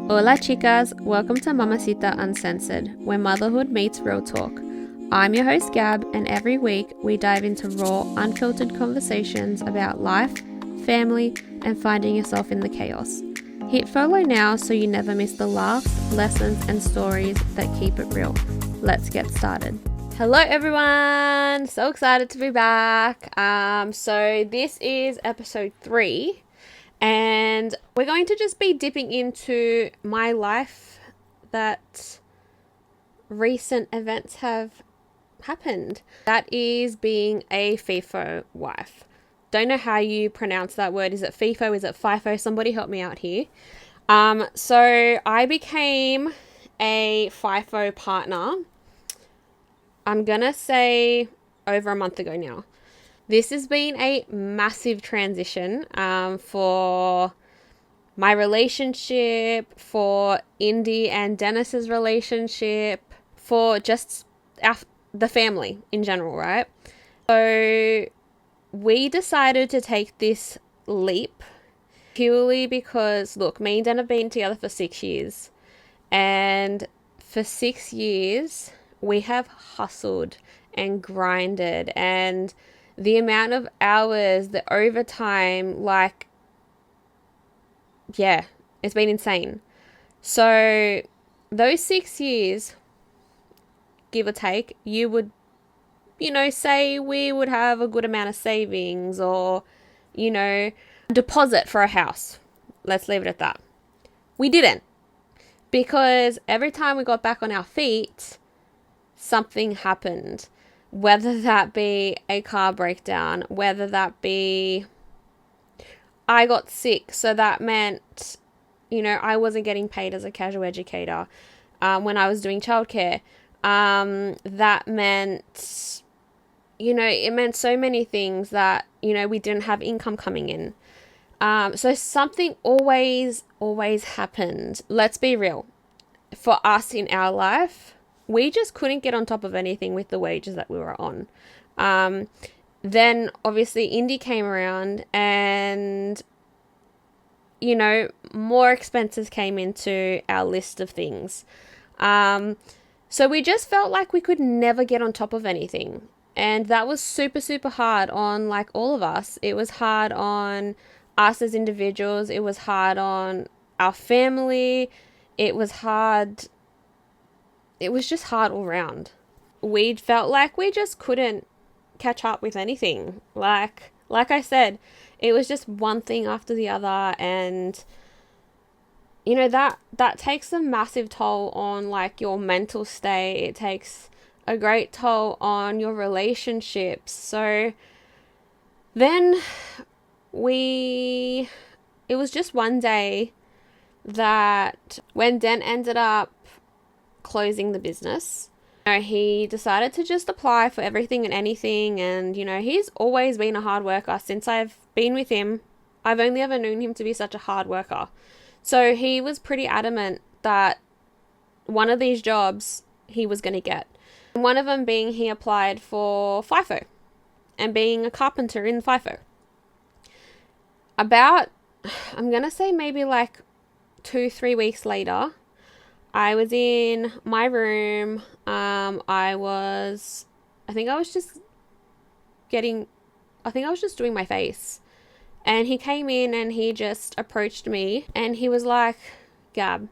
Hola chicas, welcome to Mamacita Uncensored, where motherhood meets real talk. I'm your host Gab, and every week we dive into raw, unfiltered conversations about life, family, and finding yourself in the chaos. Hit follow now so you never miss the laughs, lessons, and stories that keep it real. Let's get started. Hello everyone, so excited to be back. So this is episode 3. And we're going to just be dipping into my life that recent events have happened. That is being a FIFO wife. Don't know how you pronounce that word. Is it FIFO? Is it FIFO? Somebody help me out here. So I became a FIFO partner, I'm going to say over a month ago now. This has been a massive transition for my relationship, for Indy and Dennis's relationship, for just the family in general, right? So we decided to take this leap purely because, look, me and Den have been together for 6 years. And for 6 years, we have hustled and grinded, and the amount of hours, the overtime, it's been insane. So those 6 years, give or take, you would, say we would have a good amount of savings or, deposit for a house. Let's leave it at that. We didn't, because every time we got back on our feet, something happened. Whether that be a car breakdown, whether that be I got sick, so that meant, I wasn't getting paid as a casual educator when I was doing childcare. That meant, it meant so many things that, we didn't have income coming in. So something always happened. Let's be real. For us in our life, we just couldn't get on top of anything with the wages that we were on. Then obviously Indy came around and, more expenses came into our list of things. So we just felt like we could never get on top of anything. And that was super, super hard on all of us. It was hard on us as individuals. It was hard on our family. It was hard. It was just hard all around. We felt like we just couldn't catch up with anything. Like I said, it was just one thing after the other, and that takes a massive toll on your mental state. It takes a great toll on your relationships. So then it was just one day that when Den ended up closing the business, he decided to just apply for everything and anything. And he's always been a hard worker. Since I've been with him, I've only ever known him to be such a hard worker. So he was pretty adamant that one of these jobs he was going to get. And one of them being he applied for FIFO and being a carpenter in FIFO. About, I'm going to say maybe 2-3 weeks later, I was in my room. I was just doing my face. And he came in and he just approached me and he was like, Gab,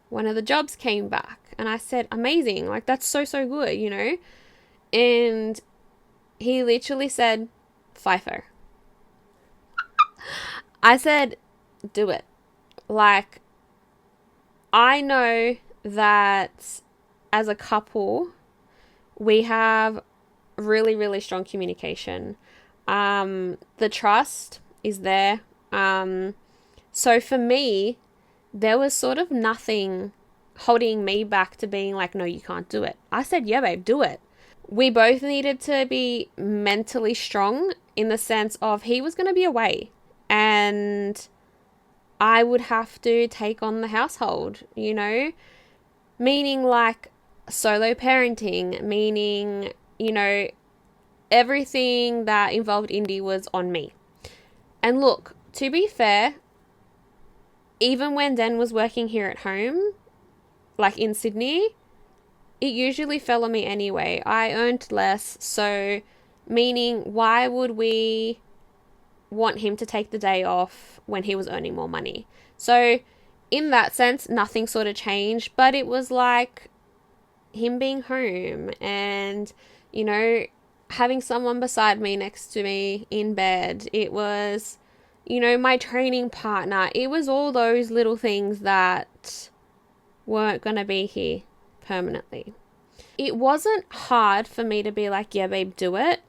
one of the jobs came back. And I said, amazing. That's so good, And he literally said, FIFO. I said, do it. I know that as a couple, we have really, really strong communication. The trust is there. So for me, there was sort of nothing holding me back to being no, you can't do it. I said, yeah, babe, do it. We both needed to be mentally strong in the sense of he was going to be away and I would have to take on the household, meaning solo parenting, meaning, everything that involved Indy was on me. And look, to be fair, even when Den was working here at home, like in Sydney, it usually fell on me anyway. I earned less, so meaning why would we want him to take the day off when he was earning more money? So in that sense, nothing sort of changed, but it was like him being home and, you know, having someone beside me next to me in bed. It was, you know, my training partner. It was all those little things that weren't going to be here permanently. It wasn't hard for me to be like, yeah, babe, do it.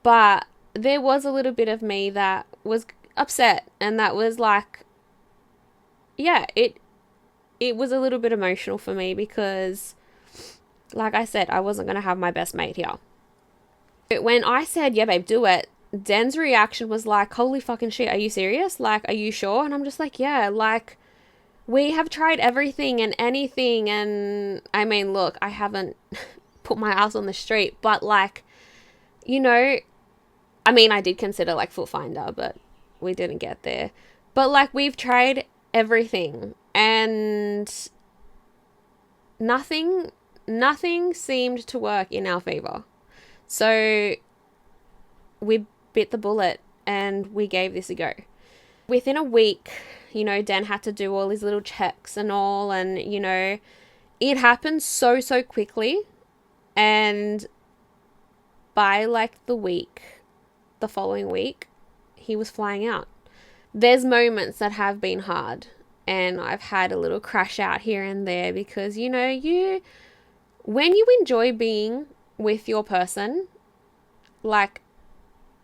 But there was a little bit of me that was upset, and that was like, yeah, it was a little bit emotional for me because, like I said, I wasn't going to have my best mate here. But when I said, yeah, babe, do it, Den's reaction was like, holy fucking shit, are you serious? Like, are you sure? And I'm just like, yeah, like, we have tried everything and anything. And I mean, look, I haven't put my ass on the street, but like, you know, I mean, I did consider like Foot Finder, but we didn't get there. But like, we've tried everything and nothing seemed to work in our favor. So we bit the bullet and we gave this a go. Within a week, you know, Dan had to do all his little checks and all, and, you know, it happened so quickly. And by like the following week, he was flying out. There's moments that have been hard, and I've had a little crash out here and there because, you know, when you enjoy being with your person, like,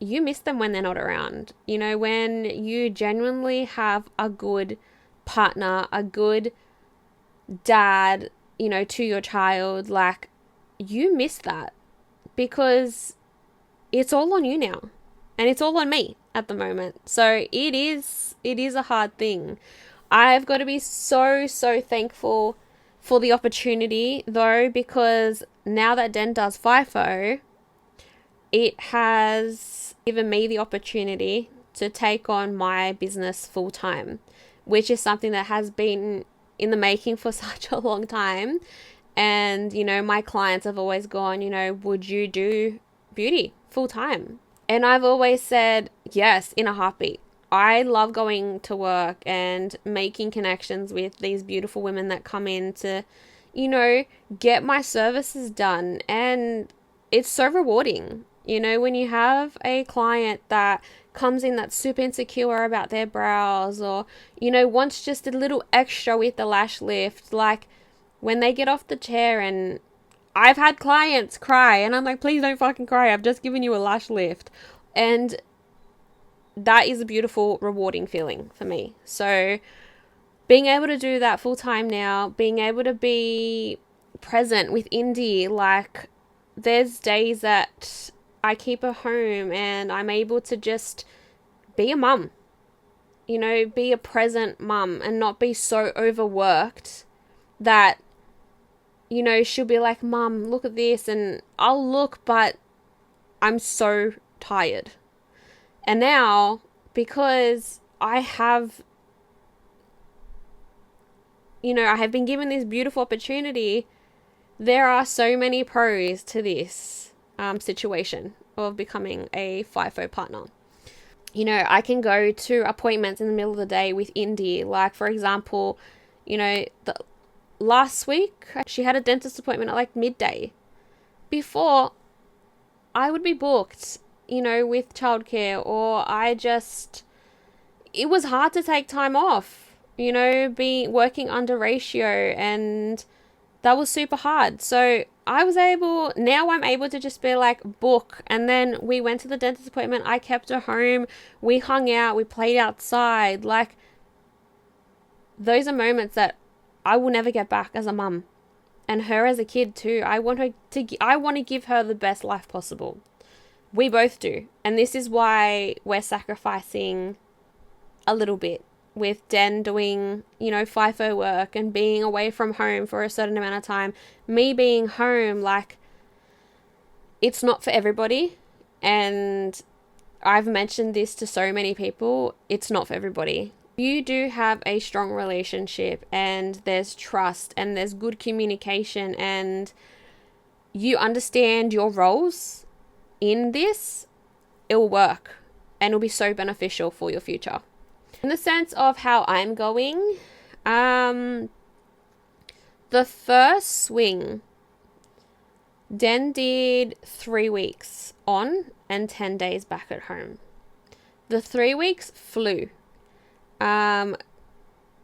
you miss them when they're not around. You know, when you genuinely have a good partner, a good dad, you know, to your child, like, you miss that because it's all on you now and it's all on me at the moment. So it is a hard thing. I've got to be so thankful for the opportunity though, because now that Den does FIFO, it has given me the opportunity to take on my business full time, which is something that has been in the making for such a long time. And, you know, my clients have always gone, you know, would you do beauty full time? And I've always said, yes, in a heartbeat. I love going to work and making connections with these beautiful women that come in to, you know, get my services done. And it's so rewarding. You know, when you have a client that comes in that's super insecure about their brows, or, you know, wants just a little extra with the lash lift, like when they get off the chair, and I've had clients cry and I'm like, please don't fucking cry. I've just given you a lash lift. And that is a beautiful, rewarding feeling for me. So being able to do that full time now, being able to be present with Indy, like there's days that I keep her home and I'm able to just be a mum, you know, be a present mum and not be so overworked that, you know, she'll be like, Mum, look at this, and I'll look, but I'm so tired. And now, because I have, you know, I have been given this beautiful opportunity, there are so many pros to this situation of becoming a FIFO partner. You know, I can go to appointments in the middle of the day with Indy. Like, for example, you know, last week she had a dentist appointment at like midday. Before, I would be booked, you know, with childcare, or it was hard to take time off, you know, working under ratio, and that was super hard. So I'm able to just be like, book. And then we went to the dentist appointment. I kept her home. We hung out. We played outside. Like, those are moments that I will never get back as a mum, and her as a kid too. I want to give her the best life possible. We both do. And this is why we're sacrificing a little bit with Den doing, you know, FIFO work and being away from home for a certain amount of time. Me being home, like, it's not for everybody. And I've mentioned this to so many people. It's not for everybody. You do have a strong relationship and there's trust and there's good communication and you understand your roles in this, it will work and it'll be so beneficial for your future. In the sense of how I'm going, the first swing, Den did 3 weeks on and 10 days back at home. The 3 weeks flew.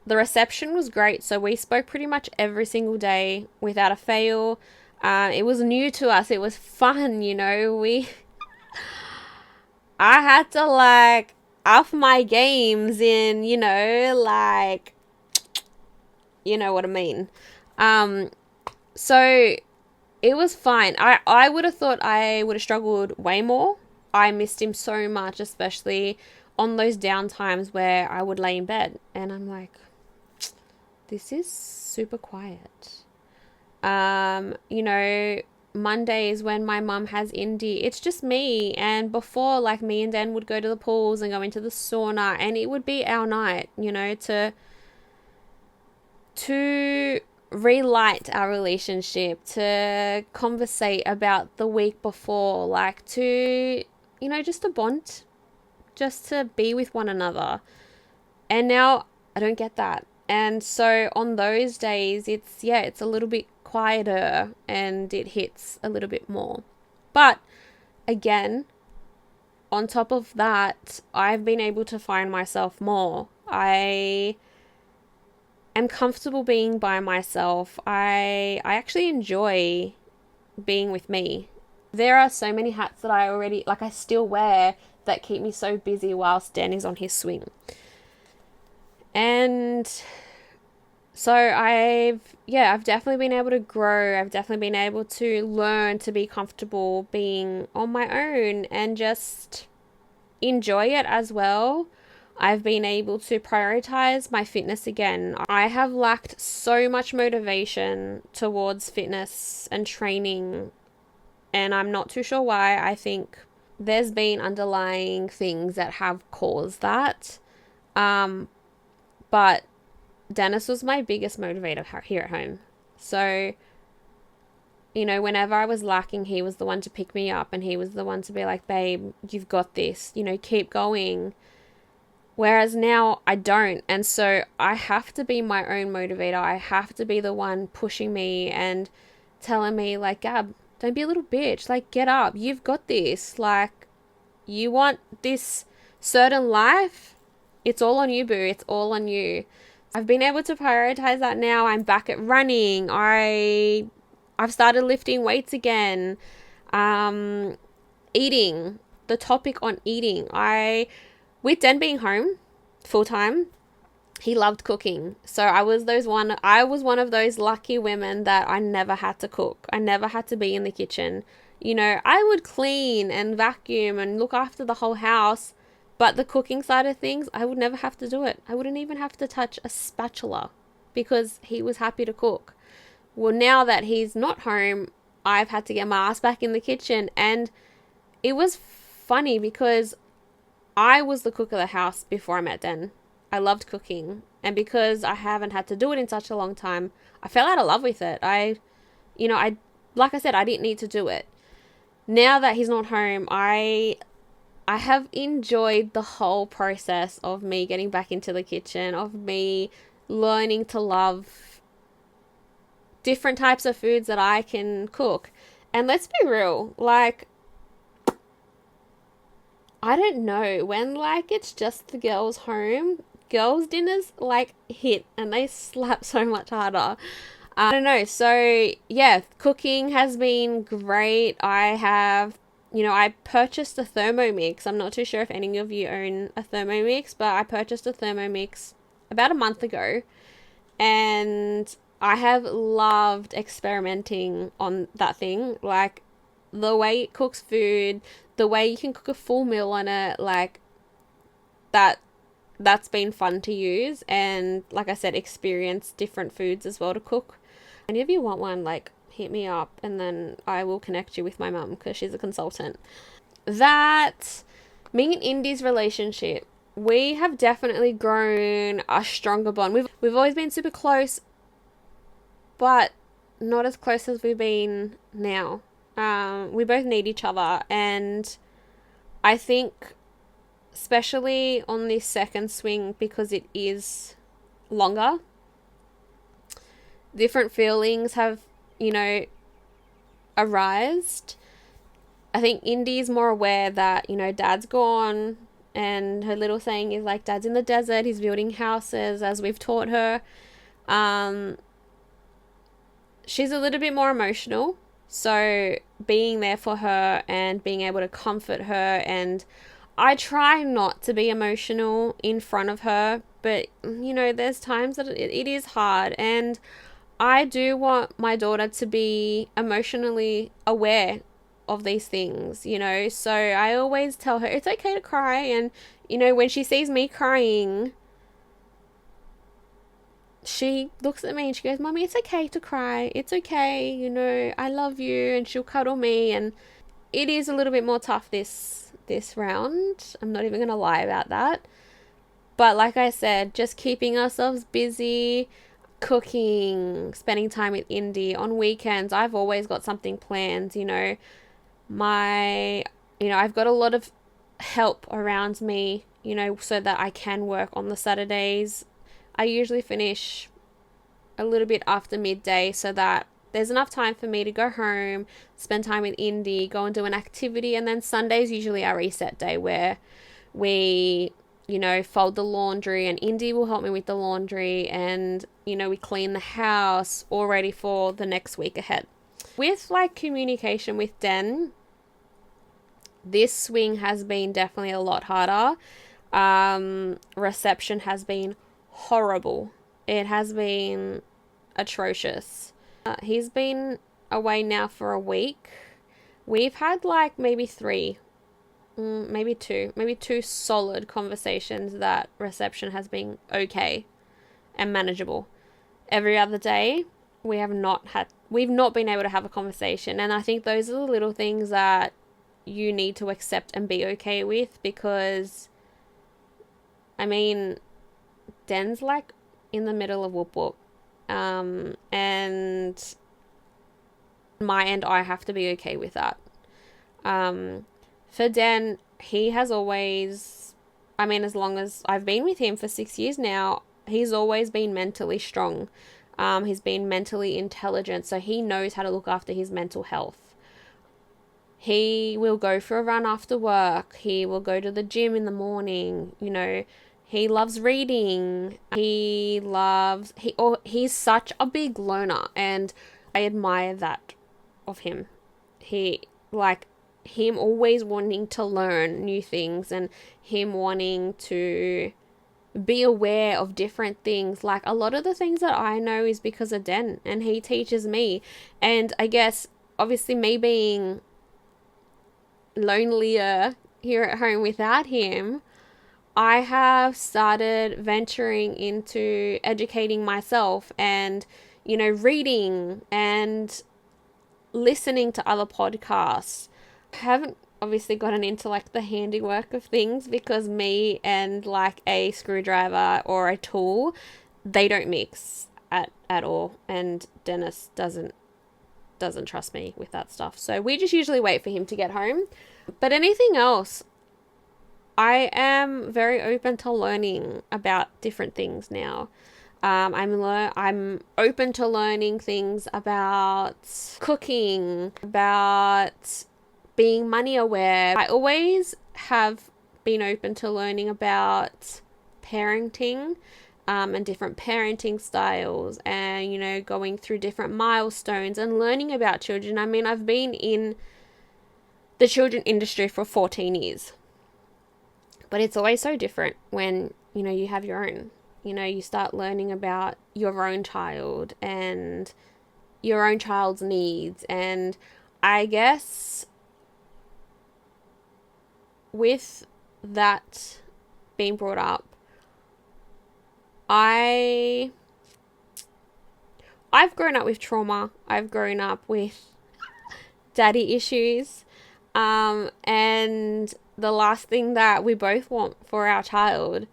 The reception was great, so we spoke pretty much every single day without a fail. It was new to us. It was fun, you know. I had to like up my games in, you know, like, you know what I mean. So it was fine. I would have thought I would have struggled way more. I missed him so much, especially on those down times where I would lay in bed and I'm like, this is super quiet. You know, Mondays when my mum has indie, it's just me. And before, like, me and Dan would go to the pools and go into the sauna and it would be our night, you know, to relight our relationship, to conversate about the week before, like to, you know, just to bond, just to be with one another. And now I don't get that. And so on those days, it's a little bit quieter and it hits a little bit more. But again, on top of that, I've been able to find myself more. I am comfortable being by myself. I actually enjoy being with me. There are so many hats that I still wear that keep me so busy whilst Dan is on his swing. And so I've definitely been able to grow. I've definitely been able to learn to be comfortable being on my own and just enjoy it as well. I've been able to prioritize my fitness again. I have lacked so much motivation towards fitness and training, and I'm not too sure why. I think there's been underlying things that have caused that. But Dennis was my biggest motivator here at home. So, you know, whenever I was lacking, he was the one to pick me up and he was the one to be like, babe, you've got this, you know, keep going. Whereas now I don't. And so I have to be my own motivator. I have to be the one pushing me and telling me like, Gab, don't be a little bitch. Like, get up. You've got this. Like, you want this certain life? It's all on you, boo. It's all on you. I've been able to prioritize that now. I'm back at running. I've started lifting weights again. Eating. The topic on eating. With Den being home full time, he loved cooking. So I was one of those lucky women that I never had to cook. I never had to be in the kitchen. You know, I would clean and vacuum and look after the whole house. But the cooking side of things, I would never have to do it. I wouldn't even have to touch a spatula because he was happy to cook. Well, now that he's not home, I've had to get my ass back in the kitchen. And it was funny because I was the cook of the house before I met Den. I loved cooking. And because I haven't had to do it in such a long time, I fell out of love with it. Like I said, I didn't need to do it. Now that he's not home, I have enjoyed the whole process of me getting back into the kitchen, of me learning to love different types of foods that I can cook. And let's be real, like, I don't know, when like it's just the girls home, girls dinners like hit and they slap so much harder. I don't know. So yeah, cooking has been great. I purchased a Thermomix. I'm not too sure if any of you own a Thermomix, but I purchased a Thermomix about a month ago. And I have loved experimenting on that thing. Like, the way it cooks food, the way you can cook a full meal on it, like, that's been fun to use. And like I said, experience different foods as well to cook. Any of you want one, like, hit me up and then I will connect you with my mum because she's a consultant. That, me and Indy's relationship, we have definitely grown a stronger bond. We've always been super close, but not as close as we've been now. We both need each other, and I think especially on this second swing, because it is longer, different feelings have, arised. I think Indy's more aware that, dad's gone, and her little saying is like, dad's in the desert, he's building houses, as we've taught her. She's a little bit more emotional, so being there for her and being able to comfort her, and I try not to be emotional in front of her, but there's times that it is hard, and I do want my daughter to be emotionally aware of these things, so I always tell her it's okay to cry, and when she sees me crying, she looks at me and she goes, Mommy, it's okay to cry, it's okay, I love you, and she'll cuddle me. And it is a little bit more tough this round, I'm not even gonna lie about that, but like I said, just keeping ourselves busy, cooking, spending time with Indy on weekends. I've always got something planned. I've got a lot of help around me, so that I can work on the Saturdays. I usually finish a little bit after midday so that there's enough time for me to go home, spend time with Indy, go and do an activity, and then Sunday's usually our reset day where we, fold the laundry, and Indy will help me with the laundry, and, we clean the house, all ready for the next week ahead. With communication with Den, this swing has been definitely a lot harder. Reception has been horrible. It has been atrocious. He's been away now for a week. We've had maybe maybe two solid conversations that reception has been okay and manageable. Every other day, we've not been able to have a conversation, and I think those are the little things that you need to accept and be okay with, because Den's in the middle of whoop whoop, and my end, I have to be okay with that. For Den, he has always, as long as I've been with him for 6 years now, he's always been mentally strong. He's been mentally intelligent, so he knows how to look after his mental health. He will go for a run after work. He will go to the gym in the morning. He loves reading. He's such a big learner, and I admire that of him. Him always wanting to learn new things, and him wanting to be aware of different things. A lot of the things that I know is because of Den, and he teaches me. And I guess, obviously, me being lonelier here at home without him, I have started venturing into educating myself and, reading and listening to other podcasts. I haven't obviously gotten into the handiwork of things, because me and a screwdriver or a tool, they don't mix at all, and Dennis doesn't trust me with that stuff, so we just usually wait for him to get home. But anything else, I am very open to learning about different things now. I'm open to learning things about cooking, about being money aware. I always have been open to learning about parenting, and different parenting styles, and going through different milestones and learning about children. I've been in the children industry for 14 years, but it's always so different when you have your own. You start learning about your own child and your own child's needs. And I guess with that being brought up, I've grown up with trauma. I've grown up with daddy issues. And the last thing that we both want for our child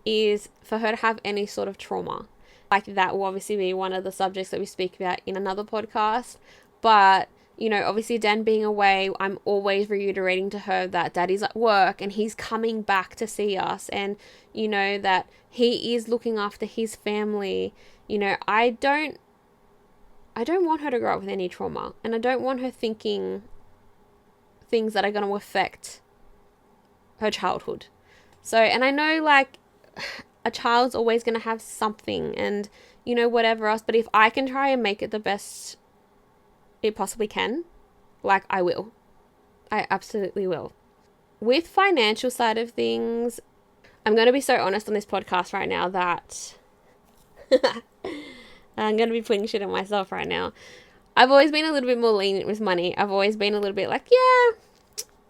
is for her to have any sort of trauma. Like, that will obviously be one of the subjects that we speak about in another podcast. But, you know, obviously Dan being away, I'm always reiterating to her that Daddy's at work and he's coming back to see us, and, you know, that he is looking after his family. You know, I don't want her to grow up with any trauma, and I don't want her thinking things that are going to affect her childhood. So, and I know, like, a child's always going to have something and, you know, whatever else. But if I can try and make it the best it possibly can, like, I will. I absolutely will. With financial side of things, I'm going to be so honest on this podcast right now that I'm going to be putting shit on myself right now. I've always been a little bit more lenient with money. I've always been a little bit like, yeah,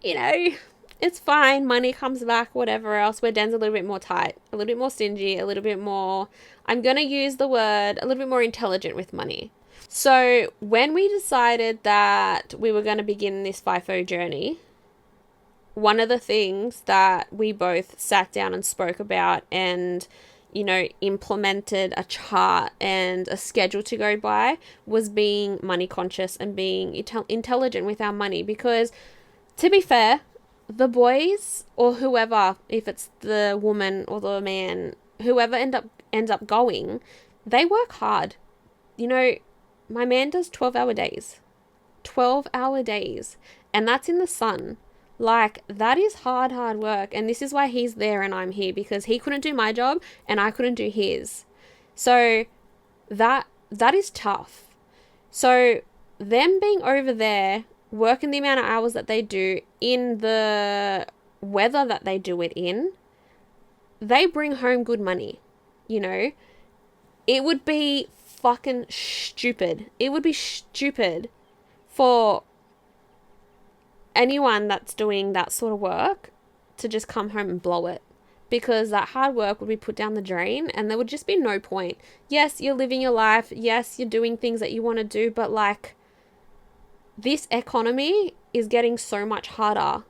you know, it's fine. Money comes back, whatever else. Where Dan's a little bit more tight, a little bit more stingy, a little bit more, I'm going to use the word, a little bit more intelligent with money. So when we decided that we were going to begin this FIFO journey, one of the things that we both sat down and spoke about and, you know, implemented a chart and a schedule to go by was being money conscious and being intelligent with our money. Because, to be fair, the boys or whoever, if it's the woman or the man, whoever ends up going, they work hard. You know, my man does 12-hour days. 12-hour days. And that's in the sun. Like, that is hard work. And this is why he's there and I'm here, because he couldn't do my job and I couldn't do his. So that is tough. So them being over there, working the amount of hours that they do in the weather that they do it in, they bring home good money. You know, it would be fucking stupid. It would be stupid for anyone that's doing that sort of work to just come home and blow it, because that hard work would be put down the drain and there would just be no point. Yes, you're living your life. Yes, you're doing things that you want to do, but, like, this economy is getting so much harder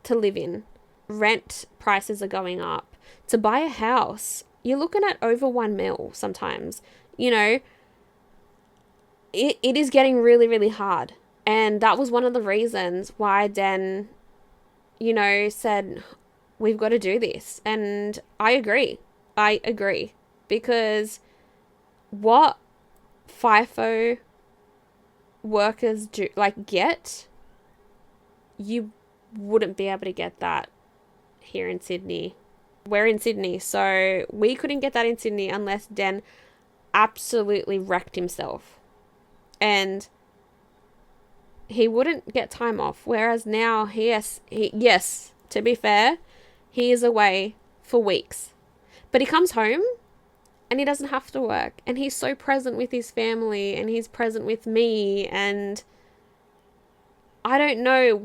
to live in. Rent prices are going up. To buy a house, you're looking at over 1 mil sometimes. You know, it is getting really, really hard. And that was one of the reasons why Dan, you know, said, we've got to do this. And I agree. Because what FIFO workers do, like, get, you wouldn't be able to get that here in Sydney. We're in Sydney, so we couldn't get that in Sydney unless Dan absolutely wrecked himself. And he wouldn't get time off. Whereas now, yes, to be fair, he is away for weeks. But he comes home and he doesn't have to work. And he's so present with his family and he's present with me. And I don't know,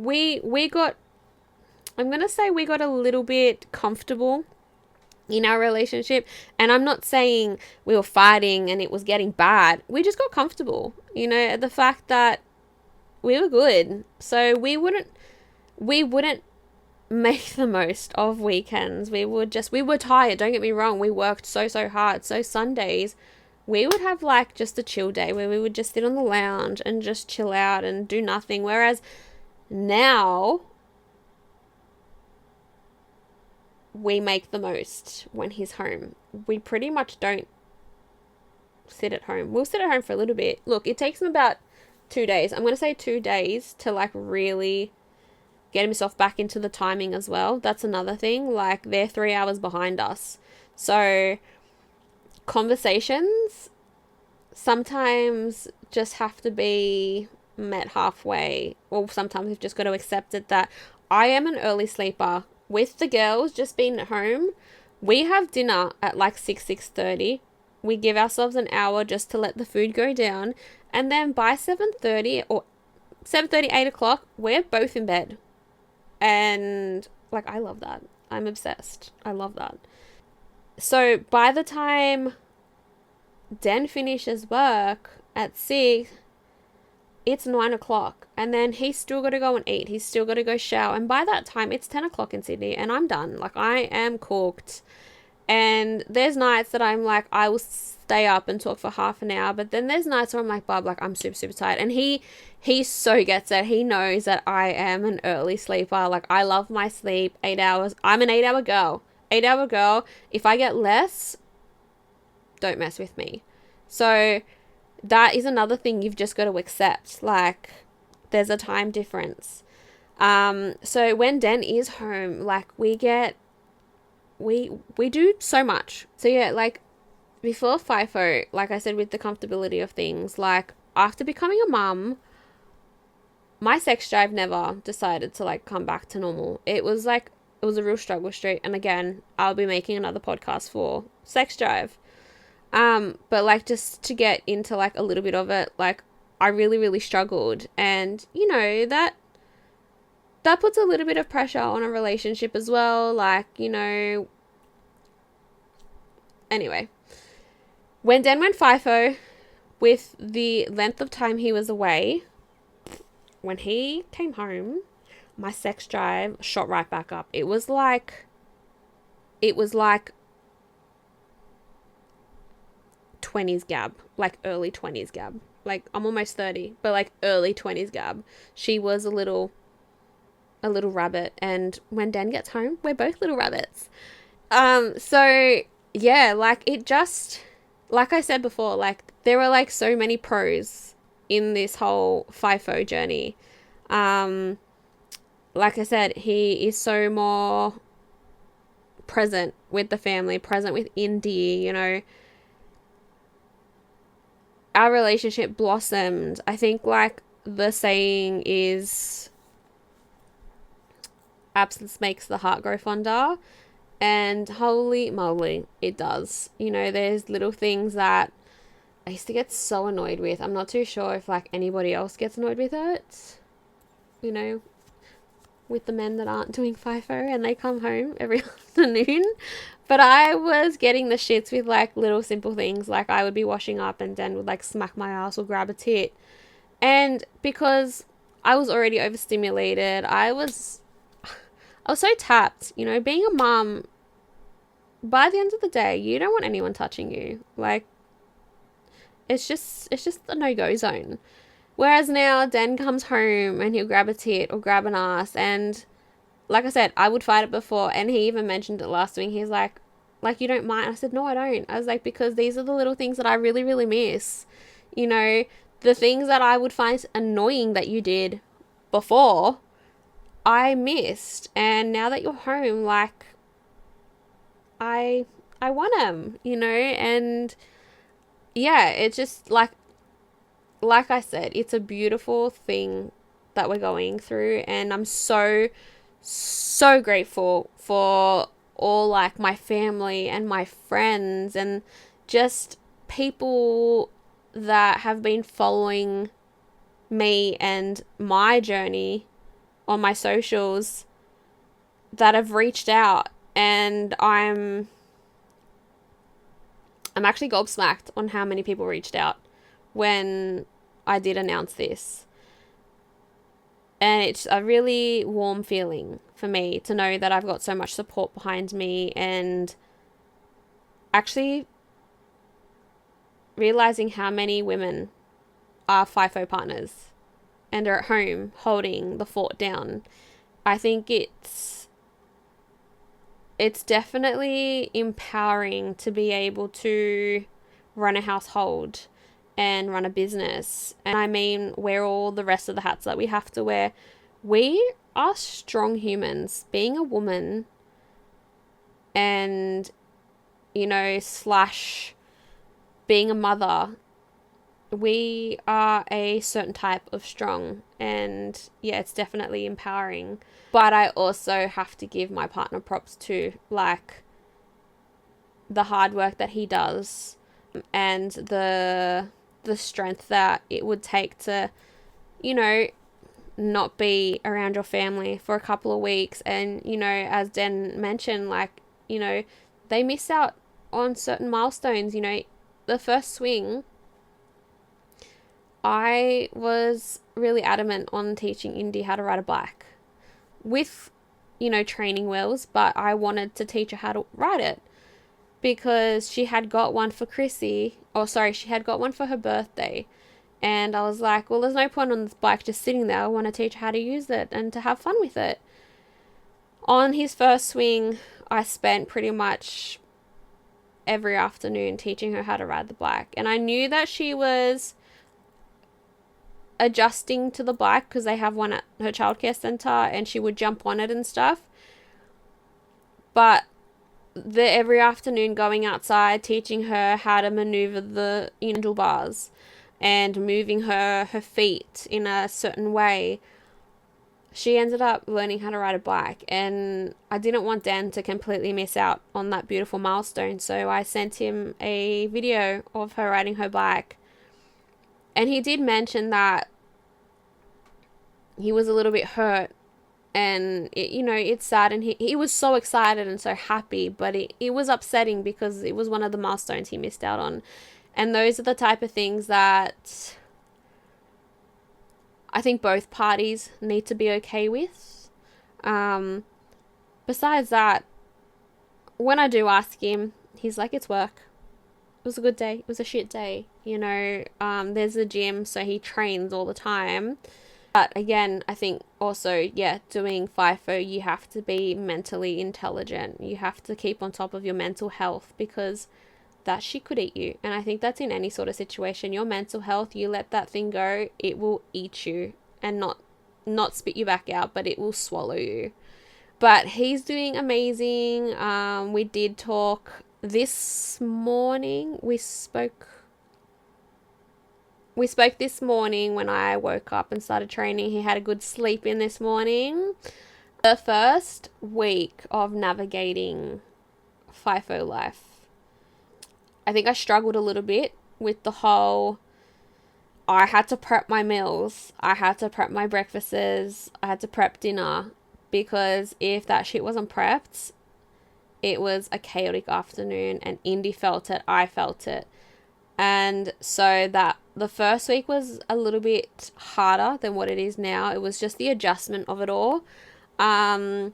I'm going to say we got a little bit comfortable in our relationship. And I'm not saying we were fighting and it was getting bad. We just got comfortable, you know, the fact that we were good. So we wouldn't make the most of weekends. We were tired, don't get me wrong. We worked so hard. So Sundays, we would have, like, just a chill day where we would just sit on the lounge and just chill out and do nothing. Whereas now, we make the most when he's home. We pretty much don't sit at home. We'll sit at home for a little bit. Look, it takes him about 2 days. I'm going to say 2 days to, like, really get himself back into the timing as well. That's another thing. Like, they're 3 hours behind us. So conversations sometimes just have to be met halfway, or sometimes we've just got to accept it that I am an early sleeper. With the girls just being at home, we have dinner at like 6:30. We give ourselves an hour just to let the food go down, and then by 7:30 or 7:30, 8 o'clock, we're both in bed. And, like, I love that. I'm obsessed. I love that. So by the time Dan finishes work at 6, it's 9 o'clock, and then he's still got to go and eat. He's still got to go shower. And by that time, it's 10 o'clock in Sydney, and I'm done. Like, I am cooked. And there's nights that I'm like, I will stay up and talk for half an hour. But then there's nights where I'm like, Bob, like, I'm super, super tired. And he so gets it. He knows that I am an early sleeper. Like, I love my sleep. 8 hours. I'm an 8-hour girl. 8-hour girl. If I get less, don't mess with me. So that is another thing you've just got to accept. Like, there's a time difference. So when Den is home, like, we do so much. So yeah, like, before FIFO, like I said, with the comfortability of things, like, after becoming a mum, my sex drive never decided to, like, come back to normal. It was a real struggle street. And again, I'll be making another podcast for sex drive. But, like, just to get into, like, a little bit of it, like, I really, really struggled. And, you know, that puts a little bit of pressure on a relationship as well. Like, you know, anyway, when Den went FIFO, with the length of time he was away, when he came home, my sex drive shot right back up. It was like 20s Gab, like early 20s Gab. Like, I'm almost 30, but like early 20s Gab. She was a little rabbit, and when Dan gets home, we're both little rabbits. So yeah, like, it just, like I said before, like, there were, like, so many pros in this whole FIFO journey. Like I said, he is so more present with the family, present with Indy, you know. Our relationship blossomed. I think, like, the saying is, absence makes the heart grow fonder. And holy moly, it does. You know, there's little things that I used to get so annoyed with. I'm not too sure if, like, anybody else gets annoyed with it. You know, with the men that aren't doing FIFO and they come home every afternoon. But I was getting the shits with, like, little simple things. Like, I would be washing up and Dan would, like, smack my ass or grab a tit. And because I was already overstimulated, I was so tapped. You know, being a mum, by the end of the day, you don't want anyone touching you. Like, it's just a no-go zone. Whereas now, Dan comes home and he'll grab a tit or grab an ass, and like I said, I would fight it before, and he even mentioned it last week. He's like, you don't mind? I said, no, I don't. I was like, because these are the little things that I really, really miss. You know, the things that I would find annoying that you did before, I missed. And now that you're home, like, I want them, you know. And yeah, it's just like I said, it's a beautiful thing that we're going through, and I'm so grateful for all, like, my family and my friends and just people that have been following me and my journey on my socials, that have reached out. And I'm actually gobsmacked on how many people reached out when I did announce this. And it's a really warm feeling for me to know that I've got so much support behind me, and actually realizing how many women are FIFO partners and are at home holding the fort down. I think it's definitely empowering to be able to run a household and run a business. And I mean, wear all the rest of the hats that we have to wear. We are strong humans. Being a woman and, you know, / being a mother, we are a certain type of strong. And yeah, it's definitely empowering. But I also have to give my partner props too, like, the hard work that he does and the strength that it would take to, you know, not be around your family for a couple of weeks. And, you know, as Den mentioned, like, you know, they miss out on certain milestones. You know, the first swing, I was really adamant on teaching Indy how to ride a bike with, training wheels, but I wanted to teach her how to ride it because she had got one for she had got one for her birthday. And I was like, well, there's no point on this bike just sitting there. I want to teach her how to use it and to have fun with it. On his first swing, I spent pretty much every afternoon teaching her how to ride the bike. And I knew that she was adjusting to the bike because they have one at her childcare centre and she would jump on it and stuff. But every afternoon going outside, teaching her how to maneuver the handlebars and moving her feet in a certain way, she ended up learning how to ride a bike. And I didn't want Dan to completely miss out on that beautiful milestone, so I sent him a video of her riding her bike. And he did mention that he was a little bit hurt and it's sad, and he was so excited and so happy, but it was upsetting because it was one of the milestones he missed out on. And those are the type of things that I think both parties need to be okay with. Besides that, when I do ask him, he's like, it's work. It was a good day. It was a shit day. There's a gym, so he trains all the time. But again, I think also, doing FIFO, you have to be mentally intelligent. You have to keep on top of your mental health because that shit could eat you. And I think that's in any sort of situation. Your mental health, you let that thing go, it will eat you and not spit you back out, but it will swallow you. But he's doing amazing. We did talk this morning. We spoke this morning when I woke up and started training. He had a good sleep in this morning. The first week of navigating FIFO life, I think I struggled a little bit with the whole, I had to prep my meals, I had to prep my breakfasts, I had to prep dinner, because if that shit wasn't prepped, it was a chaotic afternoon, and Indy felt it, I felt it. And so that the first week was a little bit harder than what it is now. It was just the adjustment of it all. The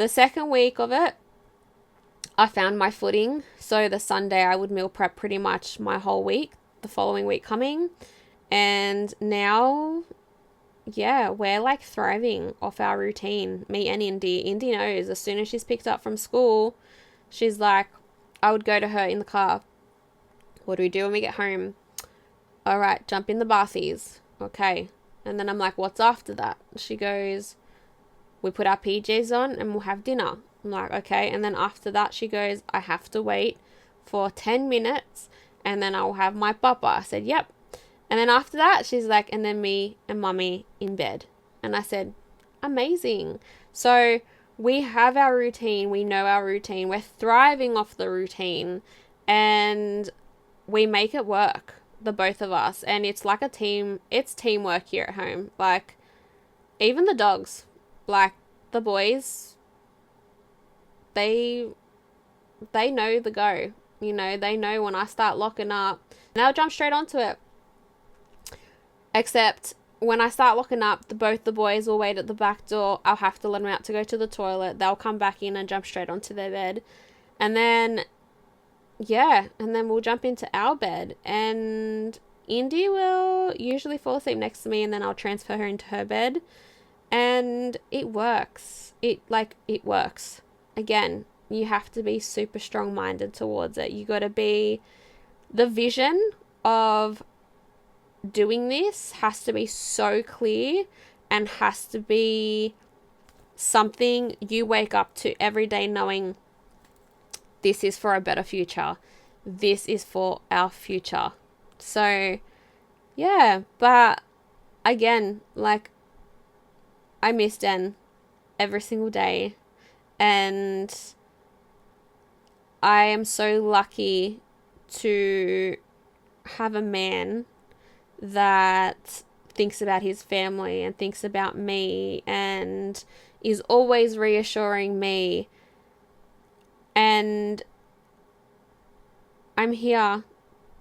second week of it, I found my footing. So the Sunday I would meal prep pretty much my whole week, the following week coming. And now, we're like thriving off our routine. Me and Indy. Indy knows as soon as she's picked up from school, she's like, I would go to her in the car. What do we do when we get home? All right, jump in the bathies. Okay. And then I'm like, what's after that? She goes, we put our PJs on and we'll have dinner. I'm like, okay. And then after that, she goes, I have to wait for 10 minutes and then I'll have my papa. I said, yep. And then after that, she's like, and then me and mummy in bed. And I said, amazing. So we have our routine. We know our routine. We're thriving off the routine and we make it work, the both of us. And it's like a team. It's teamwork here at home. Like, even the dogs, like the boys, they know the go. They know when I start locking up, and they'll jump straight onto it. Except when I start locking up, both the boys will wait at the back door. I'll have to let them out to go to the toilet. They'll come back in and jump straight onto their bed. And then, and then we'll jump into our bed. And Indy will usually fall asleep next to me, and then I'll transfer her into her bed. And it works. It works. Again, you have to be super strong-minded towards it. You got to be, the vision of doing this has to be so clear and has to be something you wake up to every day knowing this is for a better future. This is for our future. So, but again, like, I miss Den every single day, and I am so lucky to have a man that thinks about his family and thinks about me and is always reassuring me. And I'm here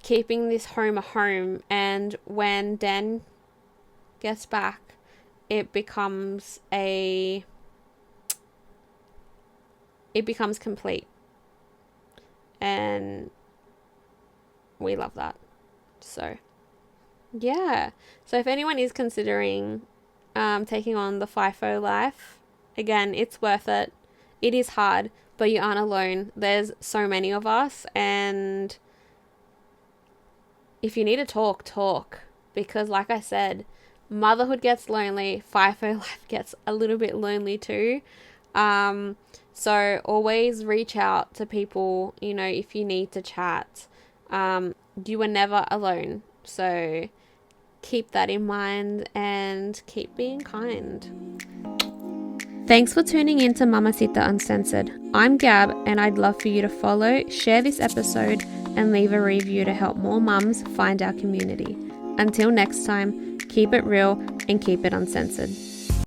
keeping this home a home, and when Dan gets back, it becomes complete, and we love that. So yeah, so if anyone is considering taking on the FIFO life, again, it's worth it. It is hard, but you aren't alone. There's so many of us, and if you need to talk, because like I said, motherhood gets lonely, FIFO life gets a little bit lonely too. So always reach out to people, if you need to chat. You were never alone. So keep that in mind and keep being kind. Thanks for tuning in to Mamacita Uncensored. I'm Gab, and I'd love for you to follow, share this episode, and leave a review to help more mums find our community. Until next time, keep it real and keep it uncensored.